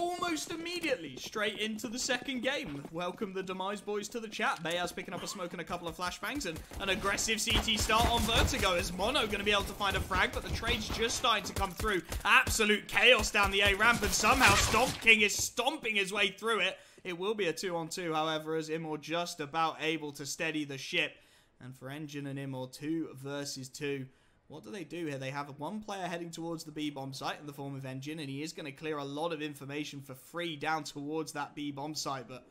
almost immediately straight into the second game. Welcome the Demise boys to the chat. Bayaz picking up a smoke and a couple of flashbangs, and an aggressive CT start on Vertigo. Is Mono going to be able to find a frag, but the trade's just starting to come through. Absolute chaos down the A ramp, and somehow Stomp King is stomping his way through it. It will be a 2-on-2, however, as Immor just about able to steady the ship. And for Engine and Immor, 2 versus 2. What do they do here? They have one player heading towards the B-bomb site in the form of Engine, and he is going to clear a lot of information for free down towards that B-bomb site, but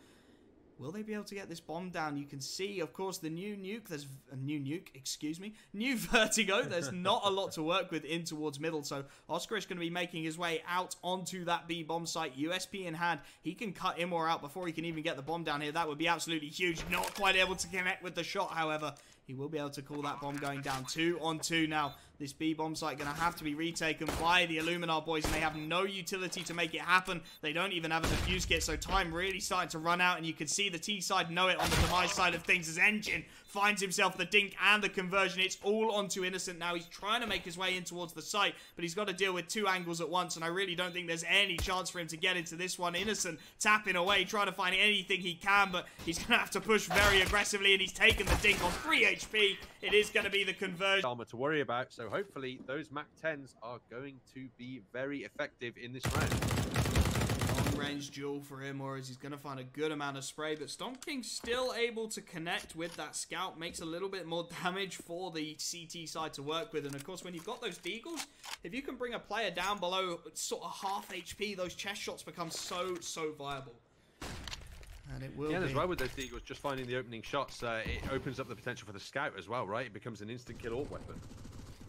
will they be able to get this bomb down? You can see, of course, the new nuke. There's a new Vertigo. There's not a lot to work with in towards middle, so Oscar is going to be making his way out onto that B-bomb site. USP in hand. He can cut Immor out before he can even get the bomb down here. That would be absolutely huge. Not quite able to connect with the shot, however. He will be able to call that bomb going down. 2-on-2 now. This B-bomb site going to have to be retaken by the Illuminar boys, and they have no utility to make it happen. They don't even have a defuse kit, so time really starting to run out, and you can see the T side know it on the Demise side of things as Engine finds himself the dink and the conversion. It's all onto Innocent now. He's trying to make his way in towards the site, but he's got to deal with 2 angles at once, and I really don't think there's any chance for him to get into this one. Innocent tapping away, trying to find anything he can, but he's going to have to push very aggressively, and he's taken the dink on 3 HP. It is going to be the conversion. Armor to worry about, so hopefully those Mac 10s are going to be very effective in this round. Long-range duel for him, or as he's going to find a good amount of spray, but Stomp King still able to connect with that scout, makes a little bit more damage for the CT side to work with, and of course when you've got those deagles, if you can bring a player down below sort of half HP, those chest shots become so viable. And it will as well with those deagles, just finding the opening shots, it opens up the potential for the scout as well, right? It becomes an instant kill AWP weapon.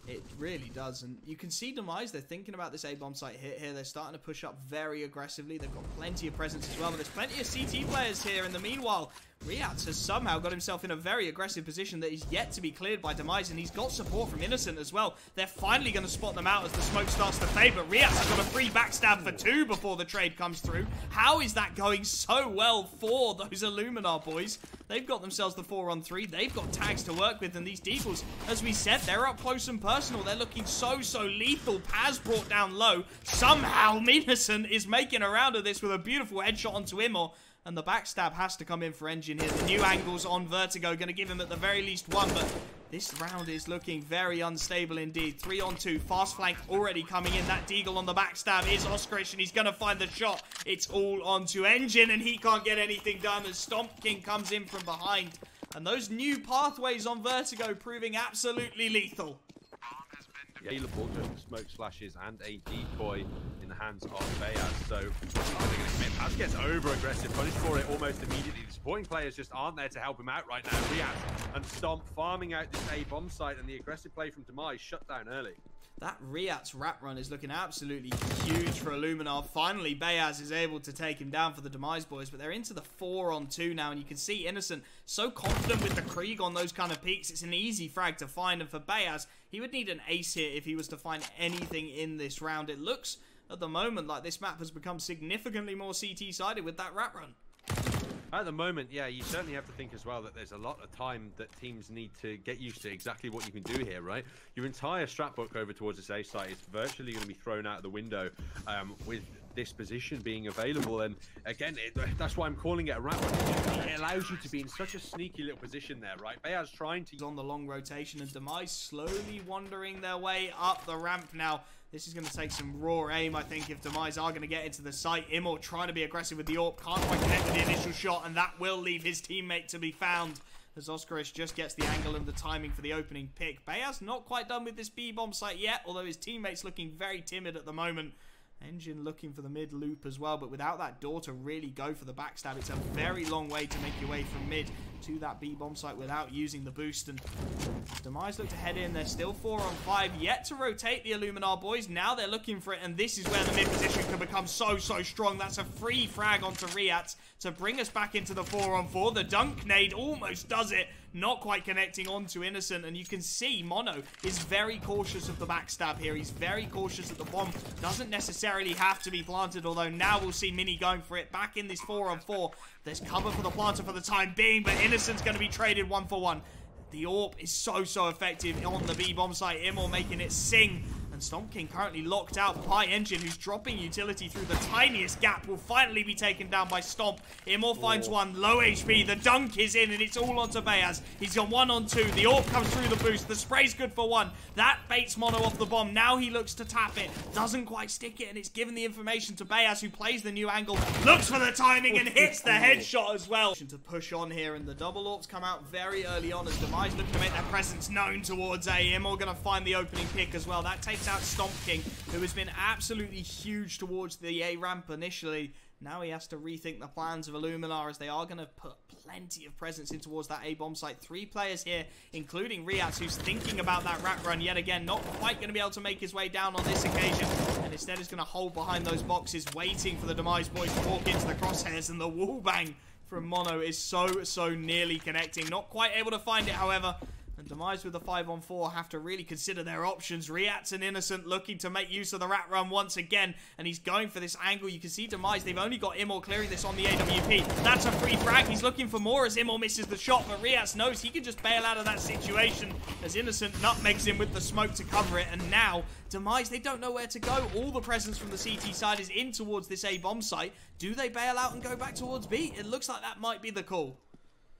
It really does, and you can see Demise, they're thinking about this A-bomb site hit here. They're starting to push up very aggressively. They've got plenty of presence as well, but there's plenty of CT players here. In the meanwhile, Riats has somehow got himself in a very aggressive position that is yet to be cleared by Demise, and he's got support from Innocent as well. They're finally going to spot them out as the smoke starts to fade, but Riats has got a free backstab for 2 before the trade comes through. How is that going so well for those Illuminar boys? They've got themselves the 4-on-3. They've got tags to work with, and these deagles, as we said, they're up close and personal. They're looking so lethal. Paz brought down low. Somehow, Innocent is making a round of this with a beautiful headshot onto Immor. And the backstab has to come in for Engine here. The new angles on Vertigo going to give him at the very least 1, but this round is looking very unstable indeed. 3-on-2, fast flank already coming in. That deagle on the backstab is Oscarish, and he's going to find the shot. It's all onto Engine, and he can't get anything done as Stomp King comes in from behind. And those new pathways on Vertigo proving absolutely lethal. Available, just smoke splashes and a decoy in the hands of Bayaz. So, Paz gets over-aggressive, punished for it almost immediately. The supporting players just aren't there to help him out right now. Riaz and Stomp farming out this A-bomb site, and the aggressive play from Demise shut down early. That Riat's wrap run is looking absolutely huge for Illuminar. Finally, Bayaz is able to take him down for the Demise boys, but they're into the 4-on-2 now, and you can see Innocent so confident with the Krieg on those kind of peaks. It's an easy frag to find, and for Bayaz, he would need an ace here if he was to find anything in this round. It looks, at the moment, like this map has become significantly more CT-sided with that wrap run. At the moment, yeah, you certainly have to think as well that there's a lot of time that teams need to get used to exactly what you can do here, right? Your entire strat book over towards this A site is virtually going to be thrown out of the window with this position being available. And again, that's why I'm calling it a wrap. It allows you to be in such a sneaky little position there, right? Bayaz trying to... On the long rotation, and Demise slowly wandering their way up the ramp now. This is going to take some raw aim, I think, if Demise are going to get into the site. Immor trying to be aggressive with the AWP. Can't quite connect with the initial shot, and that will leave his teammate to be found as Oscarish just gets the angle and the timing for the opening pick. Bayaz not quite done with this B-bomb site yet, although his teammate's looking very timid at the moment. Engine looking for the mid loop as well, but without that door to really go for the backstab, it's a very long way to make your way from mid to that B-bomb site without using the boost. And Demise look to head in. They're still 4-on-5, yet to rotate the Illuminar boys. Now they're looking for it, and this is where the mid position can become so strong. That's a free frag onto Riat to bring us back into the 4-on-4. The dunk nade almost does it, not quite connecting onto Innocent, and you can see Mono is very cautious of the backstab here. He's very cautious that the bomb doesn't necessarily have to be planted, although now we'll see Mini going for it back in this 4-on-4. There's cover for the planter for the time being, but Innocent's going to be traded 1-for-1. The AWP is so effective on the B-bomb site. Immor making it sing And Stomp King currently locked out by Engine, who's dropping utility through the tiniest gap, will finally be taken down by Stomp. Immor finds one, low HP, the dunk is in, and it's all onto Beyaz. He's got 1 on 2, the AWP comes through the boost, the spray's good for 1. That baits Mono off the bomb, now he looks to tap it, doesn't quite stick it, and it's given the information to Beyaz, who plays the new angle, looks for the timing, and hits the headshot as well. To push on here, and the double AWPs come out very early on as Demise looking to make their presence known towards A. Immor gonna find the opening pick as well. That takes out Stomp King, who has been absolutely huge towards the A ramp initially. Now he has to rethink the plans of Illuminar, as they are going to put plenty of presence in towards that A bomb site. 3 players here, including Riaz, who's thinking about that rat run yet again. Not quite going to be able to make his way down on this occasion, and instead is going to hold behind those boxes, waiting for the Demise boys to walk into the crosshairs. And the wall bang from Mono is so nearly connecting. Not quite able to find it, however. And Demise with a 5-on-4 have to really consider their options. Riaz and Innocent looking to make use of the rat run once again, and he's going for this angle. You can see Demise, they've only got Immor clearing this on the AWP. That's a free frag. He's looking for more as Immor misses the shot, but Riaz knows he can just bail out of that situation as Innocent nutmegs him with the smoke to cover it. And now Demise, they don't know where to go. All the presence from the CT side is in towards this A bomb site. Do they bail out and go back towards B? It looks like that might be the call.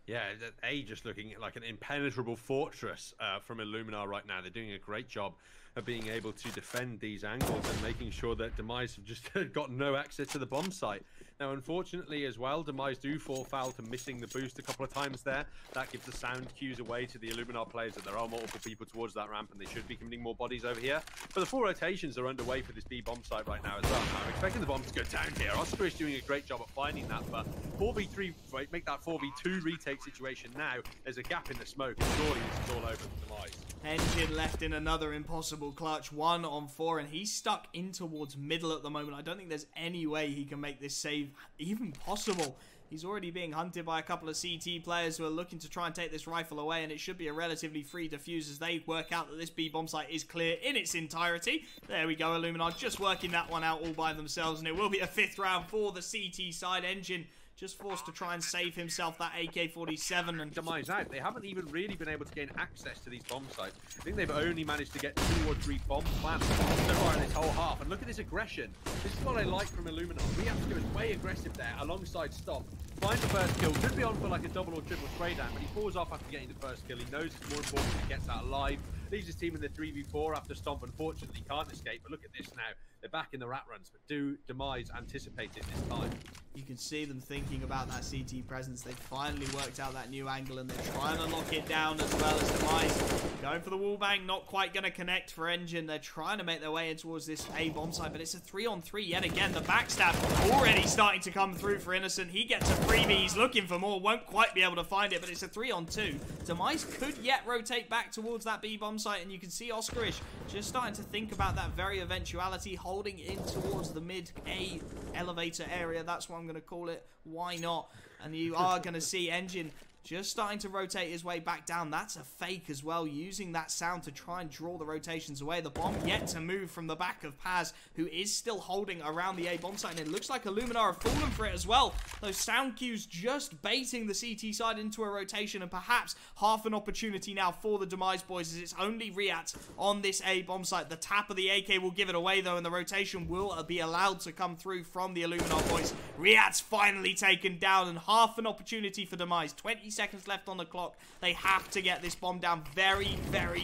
Yeah, A just looking like an impenetrable fortress from Illuminar right now. They're doing a great job of being able to defend these angles and making sure that Demise have just got no access to the bomb site. Now, unfortunately as well, Demise do fall foul to missing the boost a couple of times there. That gives the sound cues away to the Illuminar players that there are multiple people towards that ramp and they should be committing more bodies over here. But the 4 rotations are underway for this B bomb site right now as well. I'm expecting the bomb to go down here. Oscar is doing a great job at finding that, but 4v3, right, make that 4v2 retake situation now. There's a gap in the smoke, and surely this is all over for Demise. Engine left in another impossible clutch, 1-on-4, and he's stuck in towards middle at the moment. I don't think there's any way he can make this save even possible. He's already being hunted by a couple of CT players who are looking to try and take this rifle away, and it should be a relatively free defuse as they work out that this B bomb site is clear in its entirety. There we go, Illuminar just working that one out all by themselves, and it will be a 5th round for the CT side. Engine just forced to try and save himself that AK-47 and Demise out. They haven't even really been able to gain access to these bomb sites. I think they've only managed to get 2 or 3 bomb plants so far in this whole half. And look at this aggression. This is what I like from Illuminar. Riaz is way aggressive there alongside Stop. Finds the first kill. Could be on for like a double or triple spray down, but he falls off after getting the first kill. He knows it's more important he gets out alive. Leaves his team in the 3v4 after Stomp. Unfortunately, can't escape. But look at this now. They're back in the rat runs, but do Demise anticipate it this time? You can see them thinking about that CT presence. They've finally worked out that new angle, and they're trying to lock it down as well as Demise. Going for the wall bang, not quite going to connect for Engine. They're trying to make their way in towards this A bomb site, but it's a 3-on-3 yet again. The backstab already starting to come through for Innocent. He gets a freebie. He's looking for more. Won't quite be able to find it, but it's a 3-on-2. Demise could yet rotate back towards that B bomb site, and you can see Oscarish just starting to think about that very eventuality, holding in towards the mid A elevator area. That's what I'm going to call it. Why not? And you are going to see Engine just starting to rotate his way back down. That's a fake as well, using that sound to try and draw the rotations away. The bomb yet to move from the back of Paz, who is still holding around the A bomb site, and it looks like Illuminar have fallen for it as well. Those sound cues just baiting the CT side into a rotation, and perhaps half an opportunity now for the Demise boys, as it's only Riaz on this A bomb site. The tap of the AK will give it away though, and the rotation will be allowed to come through from the Illuminar boys. Riaz finally taken down, and half an opportunity for Demise. 20 seconds left on the clock. They have to get this bomb down very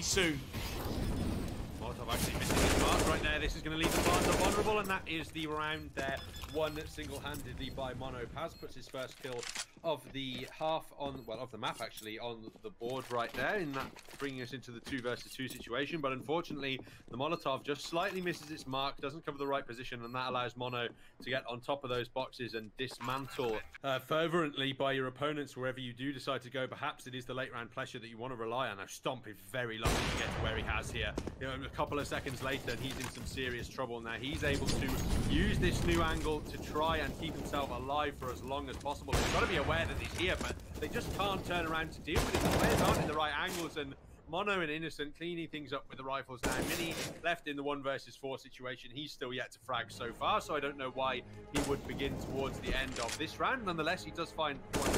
soon. Molotov actually missing his mark right there. This is going to leave the Barnes vulnerable, and that is the round there. Won single-handedly by Mono. Paz puts his first kill of the half on, well, of the map actually, on the board right there, in that bringing us into the 2 versus 2 situation. But unfortunately, the Molotov just slightly misses its mark, doesn't cover the right position, and that allows Mono to get on top of those boxes and dismantle fervently by your opponents wherever you do decide to go. Perhaps it is the late round pressure that you want to rely on. Now Stomp is very lucky to get to where he has here. You know, a couple of seconds later, and he's in some serious trouble. Now he's able to use this new angle to try and keep himself alive for as long as possible. He's got to be aware that he's here, but they just can't turn around to deal with it. The players aren't in the right angles, and Mono and Innocent cleaning things up with the rifles now. Mini left in the 1 versus 4 situation. He's still yet to frag so far, so I don't know why he would begin towards the end of this round. Nonetheless, he does find one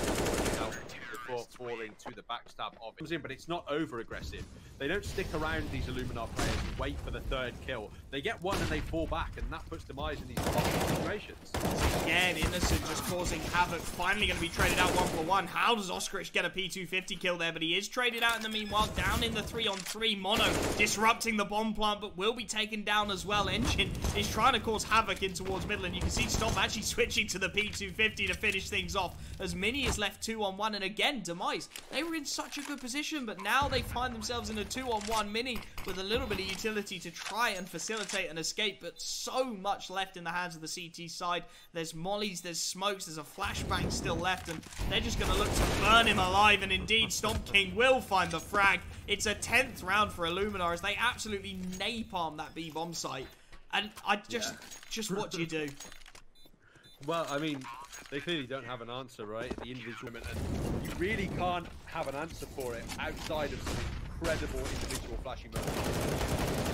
before falling to the backstab of him, but it's not over aggressive. They don't stick around these Illuminar players and wait for the third kill. They get one and they fall back, and that puts Demise in these tough situations. Again, Innocent just causing havoc. Finally going to be traded out 1-for-1. How does Oscarich get a P250 kill there? But he is traded out in the meanwhile. Down in the 3-on-3. Mono disrupting the bomb plant, but will be taken down as well. Engine is trying to cause havoc in towards middle, and you can see Stomp actually switching to the P250 to finish things off, as Mini is left 2-on-1. And again, Demise, they were in such a good position, but now they find themselves in a 2-on-1. Mini with a little bit of utility to try and facilitate an escape, but so much left in the hands of the CT side. There's mollies, there's smokes, there's a flashbang still left, and they're just going to look to burn him alive. And indeed, Stomp King will find the frag. It's a 10th round for Illuminar as they absolutely napalm that B bomb site. And just what do you do? Well, I mean, they clearly don't have an answer, right? The individual, and you really can't have an answer for it outside of some incredible individual flashing moments.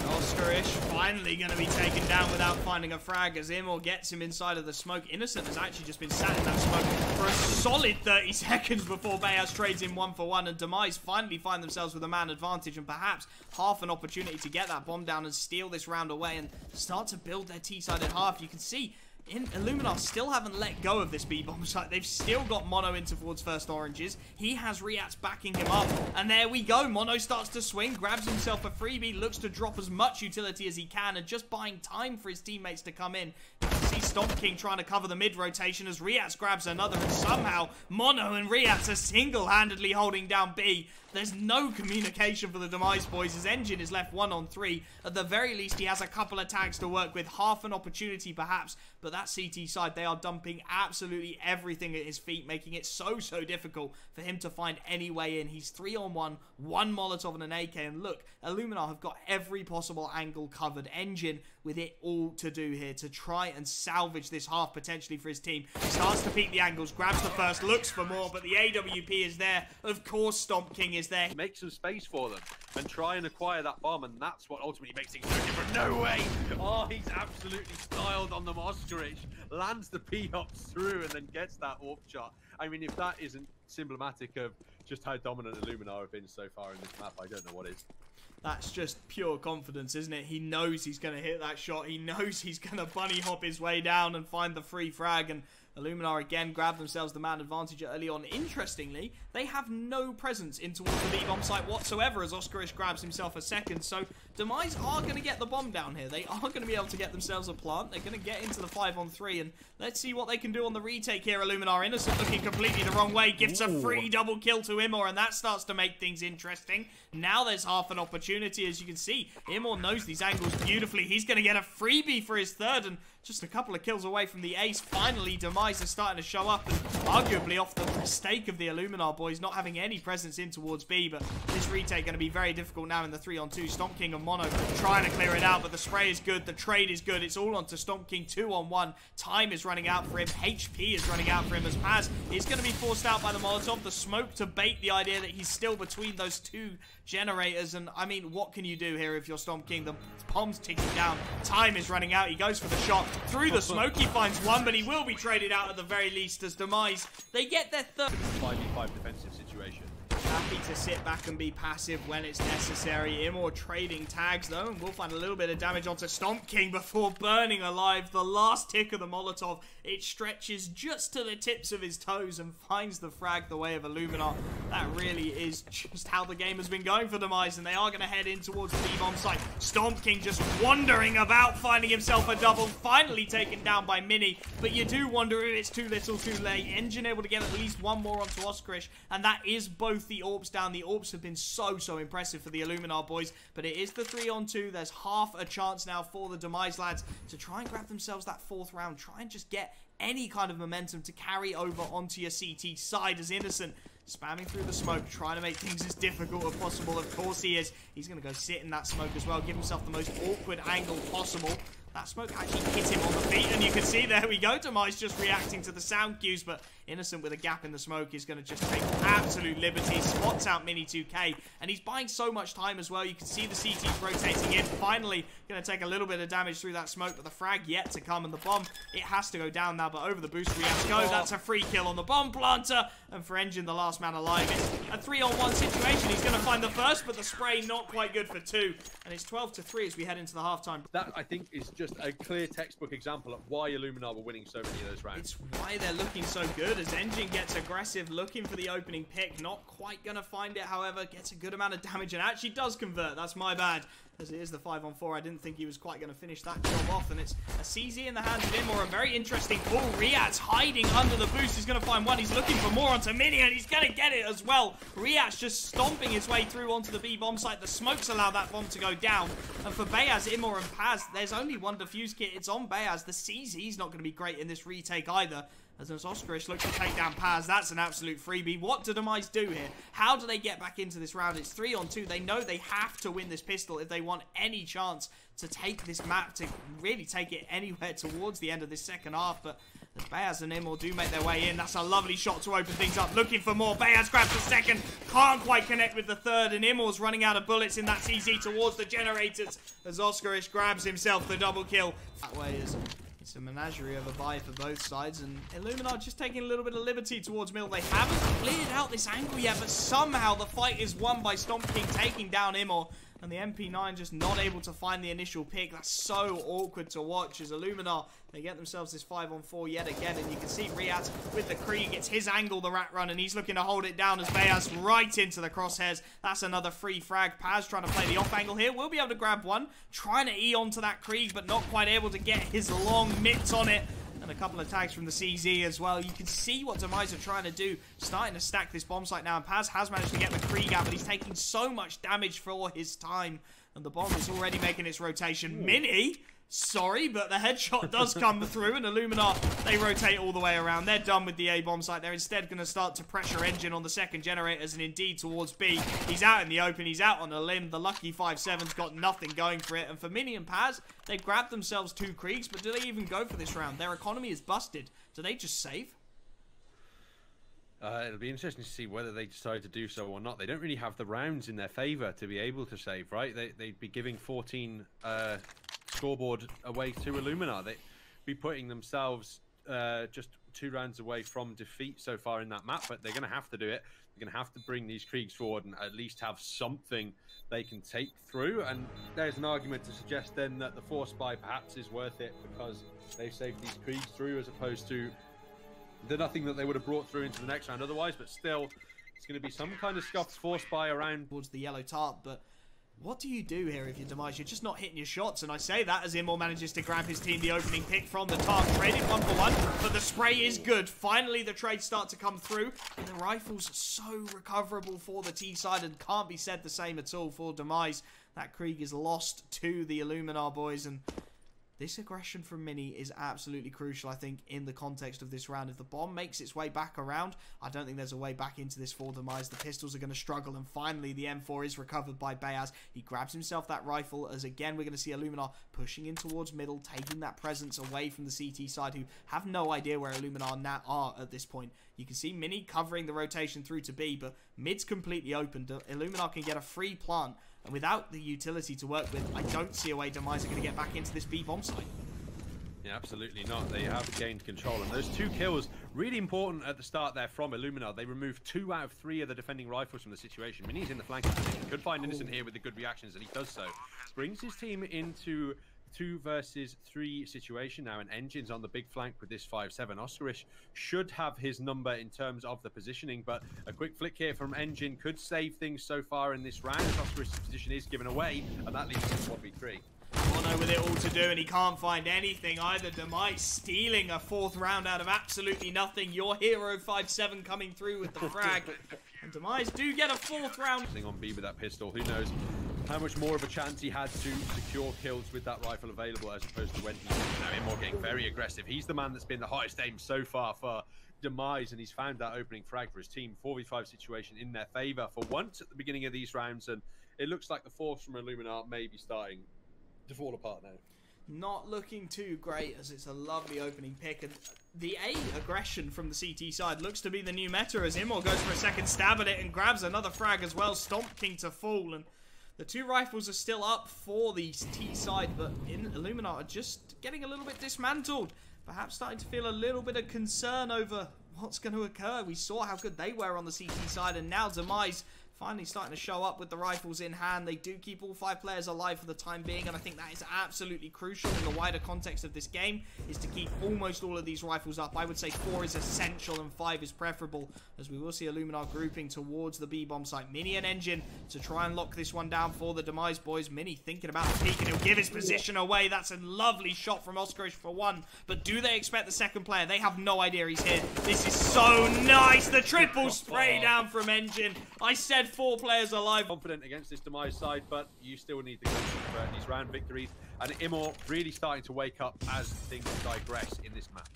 Oscarich finally going to be taken down without finding a frag as Immor gets him inside of the smoke. Innocent has actually just been sat in that smoke for a solid 30 seconds before Bayaz trades in 1-for-1, and Demise finally find themselves with a man advantage and perhaps half an opportunity to get that bomb down and steal this round away and start to build their T-side at half. You can see Illuminar still haven't let go of this B-bomb site. They've still got Mono in towards first oranges. He has Riats backing him up. And there we go. Mono starts to swing, grabs himself a freebie, looks to drop as much utility as he can, and just buying time for his teammates to come in. You can see Stomp King trying to cover the mid-rotation as Riats grabs another, and somehow Mono and Riats are single-handedly holding down B. There's no communication for the Demise boys. His Engine is left 1-on-3. At the very least, he has a couple of tags to work with. Half an opportunity, perhaps. But that CT side, they are dumping absolutely everything at his feet, making it so difficult for him to find any way in. He's 3-on-1, one Molotov and an AK. And look, Illuminar have got every possible angle covered. Engine with it all to do here to try and salvage this half potentially for his team. Starts to peek the angles, grabs the first, looks for more, but the AWP is there. Of course, Stomp King is there. Make some space for them and try and acquire that bomb, and that's what ultimately makes things so different. No way! Oh, he's absolutely styled on the Oscarich. Lands the P-hops through and then gets that AWP shot. I mean, if that isn't symptomatic of just how dominant Illuminar have been so far in this map, I don't know what is. That's just pure confidence, isn't it? He knows he's going to hit that shot. He knows he's going to bunny hop his way down and find the free frag. And Illuminar again grab themselves the man advantage early on. Interestingly, they have no presence in towards the B-bomb site whatsoever as Oscarich grabs himself a second. So Demise are going to get the bomb down here. They are going to be able to get themselves a plant. They're going to get into the 5-on-3, and let's see what they can do on the retake here. Illuminar, Innocent looking completely the wrong way, gives a free double kill to Immor, and that starts to make things interesting. Now there's half an opportunity, as you can see. Immor knows these angles beautifully. He's going to get a freebie for his third, and just a couple of kills away from the ace. Finally, Demise is starting to show up, and arguably off the mistake of the Illuminar boys not having any presence in towards B, but this retake going to be very difficult now in the 3-on-2. Stomp King and Mono trying to clear it out, but the spray is good, the trade is good. It's all on to Stomp King, 2-on-1. Time is running out for him. HP is running out for him as Paz is going to be forced out by the Molotov. The smoke to bait the idea that he's still between those two generators, and I mean, what can you do here if you're Stomp King? The bomb's ticking down. Time is running out. He goes for the shot. Through the smoke, he finds one, but he will be traded out at the very least as Demise. They get their third. 5v5 defensive situation. Happy to sit back and be passive when it's necessary. Immor trading tags though, and we'll find a little bit of damage onto Stomp King before burning alive. The last tick of the Molotov, it stretches just to the tips of his toes and finds the frag the way of Illuminar. That really is just how the game has been going for Demise, and they are going to head in towards the B-bomb site. Stomp King just wandering about, finding himself a double, finally taken down by Mini, but you do wonder if it's too little too late. Engine able to get at least one more onto Oscarich, and that is both the AWPs down. The AWPs have been so impressive for the Illuminar boys, but it is the 3-on-2. There's half a chance now for the Demise lads to try and grab themselves that 4th round, try and just get any kind of momentum to carry over onto your CT side as Innocent spamming through the smoke, trying to make things as difficult as possible. Of course he is. He's going to go sit in that smoke as well, give himself the most awkward angle possible. that smoke actually hit him on the feet, and you can see there we go, Demise just reacting to the sound cues, but Innocent with a gap in the smoke is going to just take absolute liberty, spots out Mini 2K, and he's buying so much time as well. You can see the CTs rotating in, finally going to take a little bit of damage through that smoke, but the frag yet to come, and the bomb, it has to go down now, but over the boost Riaz goes. That's a free kill on the bomb planter, and for Engine, the last man alive, it's a 3-on-1 situation. He's going to find the first, but the spray not quite good for 2, and it's 12-3 as we head into the halftime. That, I think, is just a clear textbook example of why Illuminar were winning so many of those rounds. It's why they're looking so good as Engine gets aggressive, looking for the opening pick. Not quite going to find it, however, gets a good amount of damage and actually does convert. That's my bad, as it is the 5-on-4. I didn't think he was quite going to finish that job off, and it's a CZ in the hands of him, or a very interesting pull. Riaz hiding under the boost. He's going to find one. He's looking for more onto Mini, and he's going to get it as well. Riaz just stomping his way through onto the B bomb site. The smokes allow that bomb to go down, and for Beyaz, Immor, and Paz, there's only one defuse kit. It's on Beyaz. The CZ's not going to be great in this retake either, as Oscarish looks to take down Paz. That's an absolute freebie. What do Demise do here? How do they get back into this round? It's 3-on-2. They know they have to win this pistol if they want any chance to take this map, to really take it anywhere towards the end of this second half. But as Beyaz and Immor do make their way in, that's a lovely shot to open things up. Looking for more. Beyaz grabs the second. Can't quite connect with the third, and Immor's running out of bullets in that CZ towards the generators as Oscarish grabs himself the double kill. That way is... it's a menagerie of a buy for both sides, and Illuminar just taking a little bit of liberty towards middle. They haven't cleared out this angle yet, but somehow the fight is won by Stomp King taking down Immor, and the MP9 just not able to find the initial pick. That's so awkward to watch as Illuminar, they get themselves this 5-on-4 yet again, and you can see Riaz with the Krieg. It's his angle, the rat run, and he's looking to hold it down as Beyaz right into the crosshairs. That's another free frag. Paz trying to play the off angle here. Will be able to grab one. Trying to E onto that Krieg, but not quite able to get his long mitts on it. And a couple of tags from the CZ as well. You can see what Demise are trying to do. Starting to stack this bomb site now. And Paz has managed to get the Krieg out, but he's taking so much damage for his time. And the bomb is already making its rotation. Mini... sorry, but the headshot does come through, and Illuminar, they rotate all the way around. They're done with the A bomb site. They're instead going to start to pressure Engine on the second generators, and indeed towards B. He's out in the open. He's out on a limb. The lucky 5-7's got nothing going for it. And for Mini and Paz, they've grabbed themselves 2 Kriegs, but do they even go for this round? Their economy is busted. Do they just save? It'll be interesting to see whether they decide to do so or not. They don't really have the rounds in their favor to be able to save, right? They'd be giving 14 scoreboard away to Illuminar. They'd be putting themselves just 2 rounds away from defeat so far in that map, but they're going to have to do it. They're going to have to bring these Kriegs forward and at least have something they can take through. And there's an argument to suggest then that the Force Buy perhaps is worth it because they've saved these Kriegs through as opposed to the nothing that they would have brought through into the next round otherwise. But still, it's going to be some kind of scuffed Force Buy around towards the yellow tart. But what do you do here if you're Demise? You're just not hitting your shots, and I say that as Immor manages to grab his team the opening pick from the tart. Traded 1-for-1, but the spray is good. Finally, the trades start to come through, and the rifle's so recoverable for the T side, and can't be said the same at all for Demise. That Krieg is lost to the Illuminar boys, and this aggression from Mini is absolutely crucial, I think, in the context of this round. If the bomb makes its way back around, I don't think there's a way back into this for Demise. The pistols are going to struggle, and finally the M4 is recovered by Beyaz. He grabs himself that rifle, as again, we're going to see Illuminar pushing in towards middle, taking that presence away from the CT side, who have no idea where Illuminar now are at this point. You can see Mini covering the rotation through to B, but mid's completely open. Illuminar can get a free plant, and without the utility to work with, I don't see a way Demise are going to get back into this B bomb site. Yeah, absolutely not. They have gained control, and those 2 kills, really important at the start there from Illuminar. They removed 2 out of 3 of the defending rifles from the situation. Mini's in the flanking position. Could find Innocent here with the good reactions, and he does so. Brings his team into 2 versus 3 situation now, and Engine's on the big flank with this 5-7. Oscarish should have his number in terms of the positioning, but a quick flick here from Engine could save things so far in this round. Oscarish's position is given away, and that leaves him 1v3. Mono with it all to do, and he can't find anything either. Demise stealing a 4th round out of absolutely nothing. Your hero 5-7 coming through with the frag, and Demise do get a 4th round. On B with that pistol, who knows how much more of a chance he had to secure kills with that rifle available as opposed to when he's now Immor getting very aggressive. He's the man that's been the hottest aim so far for Demise, and he's found that opening frag for his team. 4v5 situation in their favor for once at the beginning of these rounds, and it looks like the force from Illuminar may be starting to fall apart now. Not looking too great, as it's a lovely opening pick. And the A aggression from the CT side looks to be the new meta, as Immor goes for a second stab at it and grabs another frag as well. Stomp King to fall, and the two rifles are still up for the T side, but Illuminar are just getting a little bit dismantled. Perhaps starting to feel a little bit of concern over what's going to occur. We saw how good they were on the CT side, and now Demise finally starting to show up with the rifles in hand. They do keep all 5 players alive for the time being, and I think that is absolutely crucial in the wider context of this game, is to keep almost all of these rifles up. I would say 4 is essential and 5 is preferable, as we will see Illuminar grouping towards the B-bomb site. Mini and Engine to try and lock this one down for the Demise boys. Mini thinking about the peek, and he'll give his position away. That's a lovely shot from Oscarish for 1, but do they expect the second player? They have no idea he's here. This is so nice. The triple spray down from Engine. I said 4 players alive. Confident against this Demise side, but you still need to go for these round victories. And Immor really starting to wake up as things digress in this map.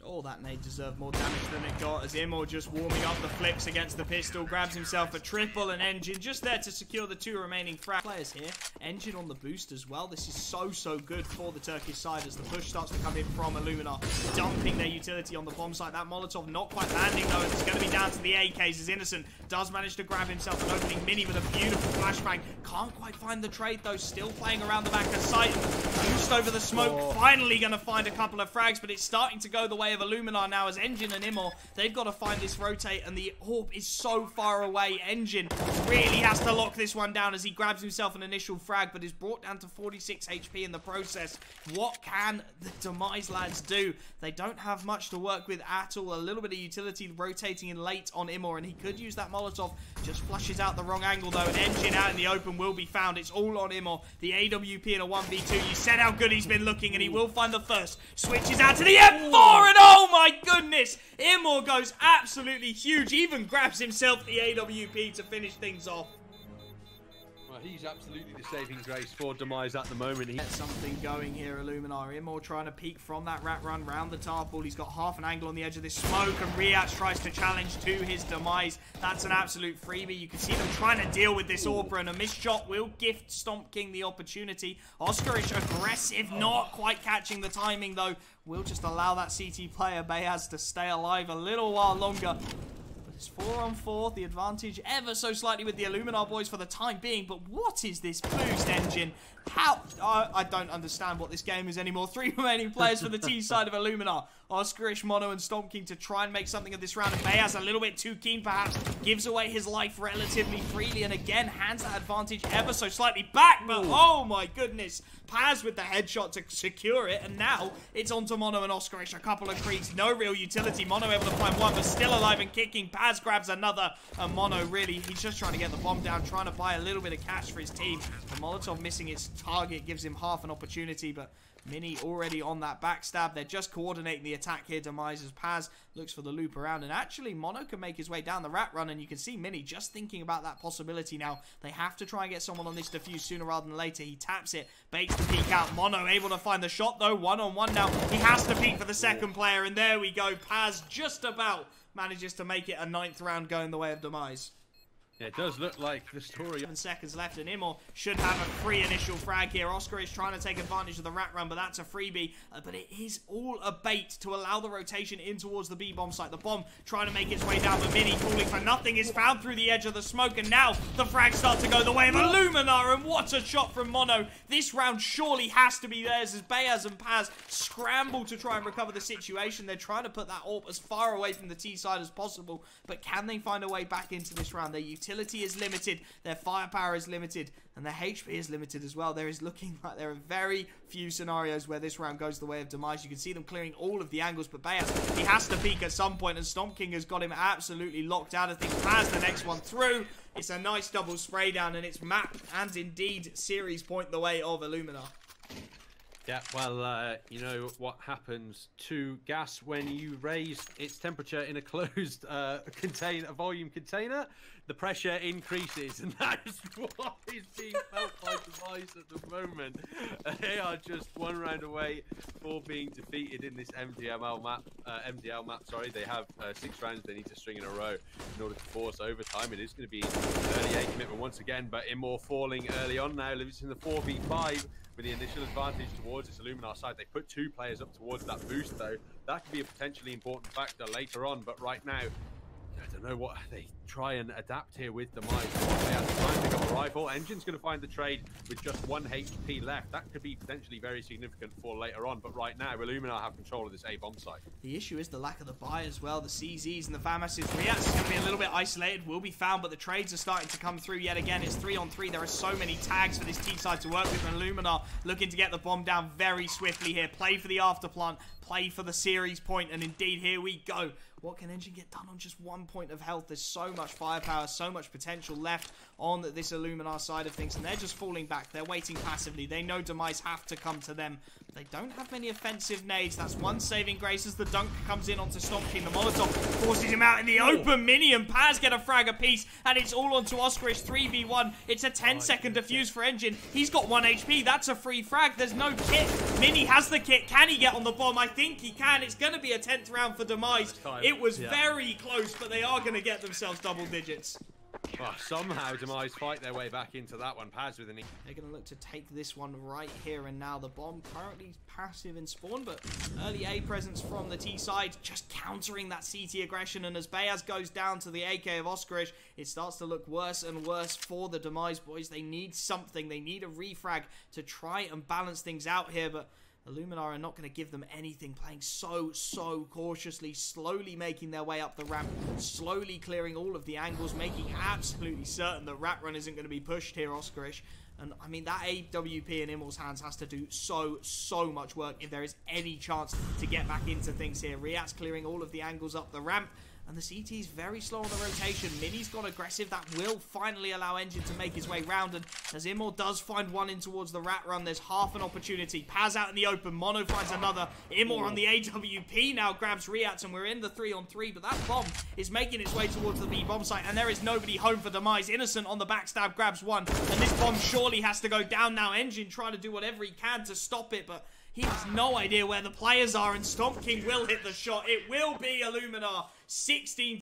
Oh, that nade deserved more damage than it got, as Immor just warming up the flips against the pistol, grabs himself a triple, and Engine just there to secure the 2 remaining frag players here. Engine on the boost as well. This is so good for the Turkish side as the push starts to come in from Illuminar, dumping their utility on the bomb site. That Molotov not quite landing though, and it's going to be down to the AKs, as Innocent does manage to grab himself an opening Mini with a beautiful flashbang. Can't quite find the trade though, still playing around the back of sight. Boost over the smoke, finally going to find a couple of frags, but it's starting to go the way of Illuminar now, as Engine and Immor, they've got to find this rotate, and the AWP is so far away. Engine really has to lock this one down as he grabs himself an initial frag, but is brought down to 46 HP in the process. What can the Demise lads do? They don't have much to work with at all. A little bit of utility rotating in late on Immor, and he could use that Molotov. Just flushes out the wrong angle though, and Engine out in the open will be found. It's all on Immor. The AWP in a 1v2. You said how good he's been looking, and he will find the first. Switches out to the M4, and oh my goodness! Immor goes absolutely huge. Even grabs himself the AWP to finish things off. Well, he's absolutely the saving grace for Demise at the moment. Get something going here, Illuminar. Immor trying to peek from that rat run round the tarpool. He's got half an angle on the edge of this smoke, and Riach tries to challenge to his Demise. That's an absolute freebie. You can see them trying to deal with this Aura, and a missed shot will gift Stomp King the opportunity. Oscarish aggressive, not quite catching the timing though. Will just allow that CT player, Bayaz, to stay alive a little while longer. It's 4 on 4, the advantage ever so slightly with the Illuminar boys for the time being, but what is this boost Engine? How? I don't understand what this game is anymore. 3 remaining players for the T side of Illuminar. Oscarish, Mono, and Stomp King to try and make something of this round. And Bayaz a little bit too keen perhaps, gives away his life relatively freely, and again hands that advantage ever so slightly back, but oh my goodness. Paz with the headshot to secure it, and now it's on to Mono and Oscarish. A couple of creeps, no real utility. Mono able to find one, but still alive and kicking. Paz grabs another, and Mono really, he's just trying to get the bomb down, trying to buy a little bit of cash for his team. The Molotov missing its target gives him half an opportunity, but Mini already on that backstab. They're just coordinating the attack here. Demise as Paz looks for the loop around, and actually Mono can make his way down the rat run, and you can see Mini just thinking about that possibility now. They have to try and get someone on this defuse sooner rather than later. He taps it, baits the peek out. Mono able to find the shot though, 1-on-1 now. He has to peek for the second player, and there we go. Paz just about manages to make it a 9th round going the way of Demise. Yeah, it does look like the story. 7 seconds left, and Immor should have a free initial frag here. Oscar is trying to take advantage of the rat run, but that's a freebie. But it is all a bait to allow the rotation in towards the B-bomb site. The bomb trying to make its way down, but Mini falling for nothing is found through the edge of the smoke, and now the frags start to go the way of Illuminar, and what a shot from Mono. This round surely has to be theirs as Bayaz and Paz scramble to try and recover the situation. They're trying to put that AWP as far away from the T side as possible, but can they find a way back into this round? Their utility is limited, their firepower is limited, and their HP is limited as well. There is looking like there are very few scenarios where this round goes the way of Demise. You can see them clearing all of the angles, but Bayaz, he has to peek at some point, and Stomp King has got him absolutely locked out. I think Paz the next one through. It's a nice double spray down, and it's map and indeed series point the way of Illuminar. Yeah, well, you know what happens to gas when you raise its temperature in a closed volume container? The pressure increases, and that is what is being felt by Demise at the moment. They are just 1 round away for being defeated in this MDL map. Sorry, they have 6 rounds they need to string in a row in order to force overtime. It is going to be an early A commitment once again, but Immor falling early on now. It's in the 4v5 with the initial advantage towards this Illuminar side. They put 2 players up towards that boost, though. That could be a potentially important factor later on, but right now, I don't know what they try and adapt here with Demise. They have to try and pick up a rifle. Engine's going to find the trade with just 1 HP left. That could be potentially very significant for later on, but right now, Illuminar have control of this A bomb site. The issue is the lack of the buy as well. The CZs and the FAMAS's Reacts is going to be a little bit isolated, will be found, but the trades are starting to come through yet again. It's 3-on-3. There are so many tags for this T side to work with, and Illuminar looking to get the bomb down very swiftly here. Play for the afterplant, play for the series point, and indeed, here we go. What can Engine get done on just 1 point of health? There's so much firepower, so much potential left on this Illuminar side of things, and they're just falling back. They're waiting passively. They know Demise have to come to them. They don't have many offensive nades. That's one saving grace as the dunk comes in onto Stomp King. The Molotov forces him out in the open. Mini and Paz get a frag apiece, and it's all onto Oscarish. 3v1. It's a 10-second defuse for Engine. He's got 1 HP. That's a free frag. There's no kit. Mini has the kit. Can he get on the bomb? I think he can. It's going to be a 10th round for Demise. It was very close, but they are going to get themselves double digits. Oh, somehow Demise fight their way back into that one. Paz with an E. They're going to look to take this one right here and now. The bomb currently passive in spawn, but early A presence from the T side, just countering that CT aggression. And as Bayaz goes down to the AK of Oscarish, it starts to look worse and worse for the Demise boys. They need something. They need a refrag to try and balance things out here, but Illuminar are not going to give them anything, playing so cautiously, slowly making their way up the ramp, slowly clearing all of the angles, making absolutely certain that Rat Run isn't going to be pushed here, Oscarish. And, I mean, that AWP in Immel's hands has to do so much work if there is any chance to get back into things here. Riyad's clearing all of the angles up the ramp, and the CT is very slow on the rotation. Mini's got aggressive. That will finally allow Engine to make his way round. And as Immel does find one in towards the Rat Run, there's half an opportunity. Paz out in the open. Mono finds another. Immel on the AWP now grabs Riyad's, and we're in the 3-on-3. But that bomb is making its way towards the B bomb site, and there is nobody home for Demise. Innocent on the backstab grabs one, and this bomb surely has to go down now. Engine trying to do whatever he can to stop it, but he has no idea where the players are, and Stomp King will hit the shot. It will be Illuminar. 16